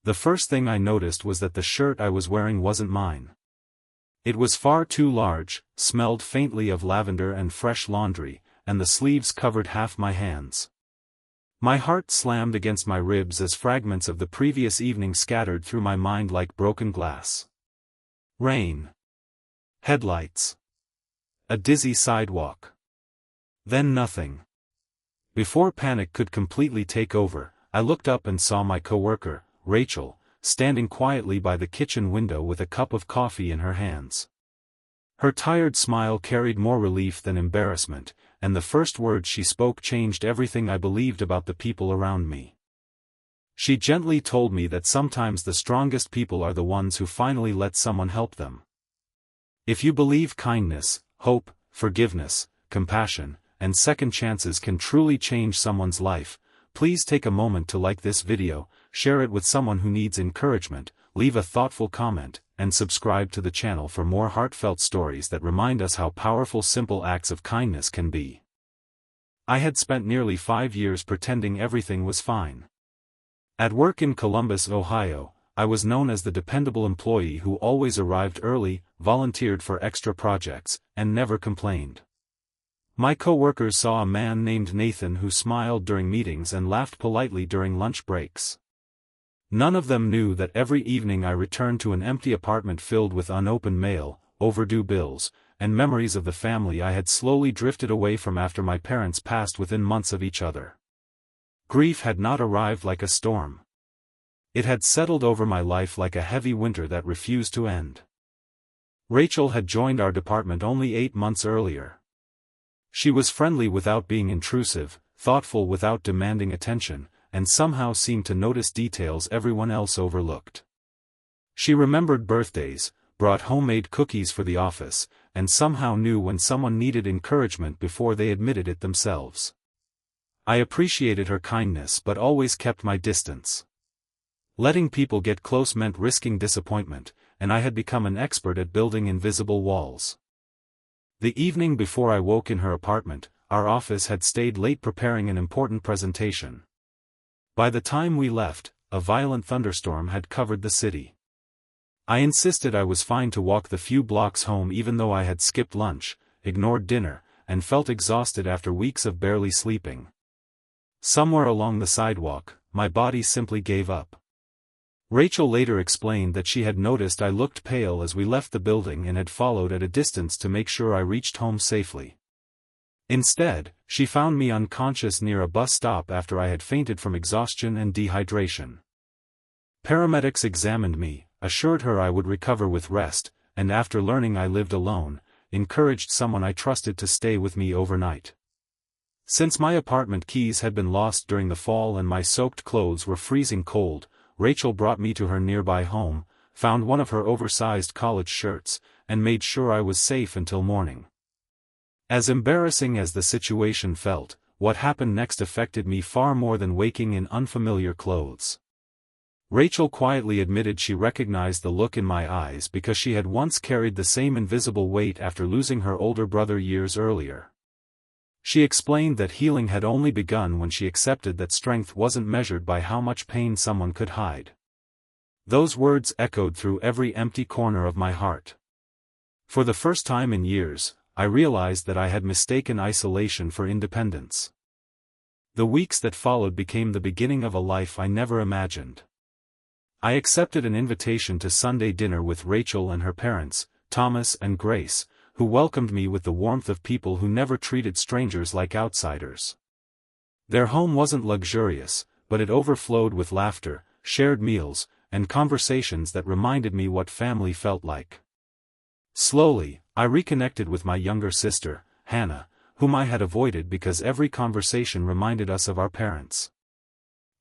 The first thing I noticed was that the shirt I was wearing wasn't mine. It was far too large, smelled faintly of lavender and fresh laundry, and the sleeves covered half my hands. My heart slammed against my ribs as fragments of the previous evening scattered through my mind like broken glass. Rain. Headlights. A dizzy sidewalk. Then nothing. Before panic could completely take over, I looked up and saw my coworker, Rachel, standing quietly by the kitchen window with a cup of coffee in her hands. Her tired smile carried more relief than embarrassment, and the first words she spoke changed everything I believed about the people around me. She gently told me that sometimes the strongest people are the ones who finally let someone help them. If you believe kindness, hope, forgiveness, compassion, and second chances can truly change someone's life, please take a moment to like this video, share it with someone who needs encouragement, leave a thoughtful comment, and subscribe to the channel for more heartfelt stories that remind us how powerful simple acts of kindness can be. I had spent nearly 5 years pretending everything was fine. At work in Columbus, Ohio, I was known as the dependable employee who always arrived early, volunteered for extra projects, and never complained. My coworkers saw a man named Nathan who smiled during meetings and laughed politely during lunch breaks. None of them knew that every evening I returned to an empty apartment filled with unopened mail, overdue bills, and memories of the family I had slowly drifted away from after my parents passed within months of each other. Grief had not arrived like a storm. It had settled over my life like a heavy winter that refused to end. Rachel had joined our department only 8 months earlier. She was friendly without being intrusive, thoughtful without demanding attention, and somehow seemed to notice details everyone else overlooked. She remembered birthdays, brought homemade cookies for the office, and somehow knew when someone needed encouragement before they admitted it themselves. I appreciated her kindness but always kept my distance. Letting people get close meant risking disappointment, and I had become an expert at building invisible walls. The evening before I woke in her apartment, our office had stayed late preparing an important presentation. By the time we left, a violent thunderstorm had covered the city. I insisted I was fine to walk the few blocks home even though I had skipped lunch, ignored dinner, and felt exhausted after weeks of barely sleeping. Somewhere along the sidewalk, my body simply gave up. Rachel later explained that she had noticed I looked pale as we left the building and had followed at a distance to make sure I reached home safely. Instead, she found me unconscious near a bus stop after I had fainted from exhaustion and dehydration. Paramedics examined me, assured her I would recover with rest, and after learning I lived alone, encouraged someone I trusted to stay with me overnight. Since my apartment keys had been lost during the fall and my soaked clothes were freezing cold, Rachel brought me to her nearby home, found one of her oversized college shirts, and made sure I was safe until morning. As embarrassing as the situation felt, what happened next affected me far more than waking in unfamiliar clothes. Rachel quietly admitted she recognized the look in my eyes because she had once carried the same invisible weight after losing her older brother years earlier. She explained that healing had only begun when she accepted that strength wasn't measured by how much pain someone could hide. Those words echoed through every empty corner of my heart. For the first time in years, I realized that I had mistaken isolation for independence. The weeks that followed became the beginning of a life I never imagined. I accepted an invitation to Sunday dinner with Rachel and her parents, Thomas and Grace, who welcomed me with the warmth of people who never treated strangers like outsiders. Their home wasn't luxurious, but it overflowed with laughter, shared meals, and conversations that reminded me what family felt like. Slowly, I reconnected with my younger sister, Hannah, whom I had avoided because every conversation reminded us of our parents.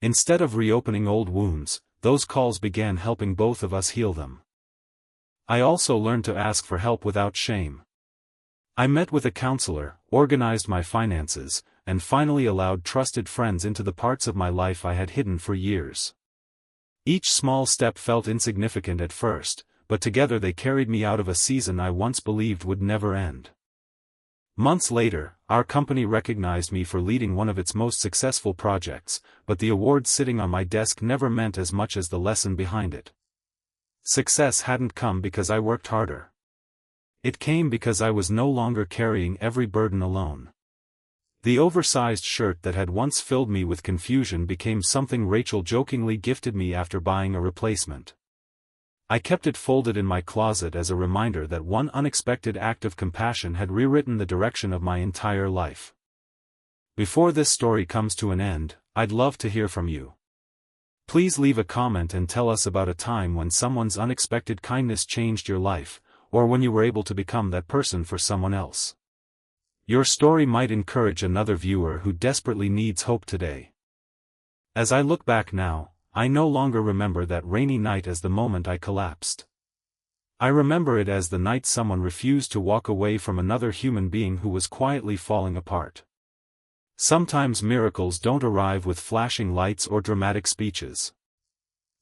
Instead of reopening old wounds, those calls began helping both of us heal them. I also learned to ask for help without shame. I met with a counselor, organized my finances, and finally allowed trusted friends into the parts of my life I had hidden for years. Each small step felt insignificant at first, but together they carried me out of a season I once believed would never end. Months later, our company recognized me for leading one of its most successful projects, but the award sitting on my desk never meant as much as the lesson behind it. Success hadn't come because I worked harder. It came because I was no longer carrying every burden alone. The oversized shirt that had once filled me with confusion became something Rachel jokingly gifted me after buying a replacement. I kept it folded in my closet as a reminder that one unexpected act of compassion had rewritten the direction of my entire life. Before this story comes to an end, I'd love to hear from you. Please leave a comment and tell us about a time when someone's unexpected kindness changed your life, or when you were able to become that person for someone else. Your story might encourage another viewer who desperately needs hope today. As I look back now, I no longer remember that rainy night as the moment I collapsed. I remember it as the night someone refused to walk away from another human being who was quietly falling apart. Sometimes miracles don't arrive with flashing lights or dramatic speeches.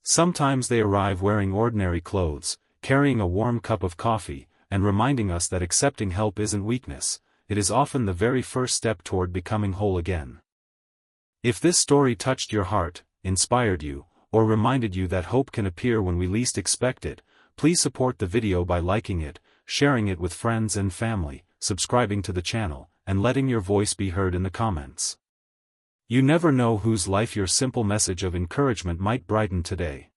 Sometimes they arrive wearing ordinary clothes, carrying a warm cup of coffee, and reminding us that accepting help isn't weakness, it is often the very first step toward becoming whole again. If this story touched your heart, inspired you, or reminded you that hope can appear when we least expect it, please support the video by liking it, sharing it with friends and family, subscribing to the channel, and letting your voice be heard in the comments. You never know whose life your simple message of encouragement might brighten today.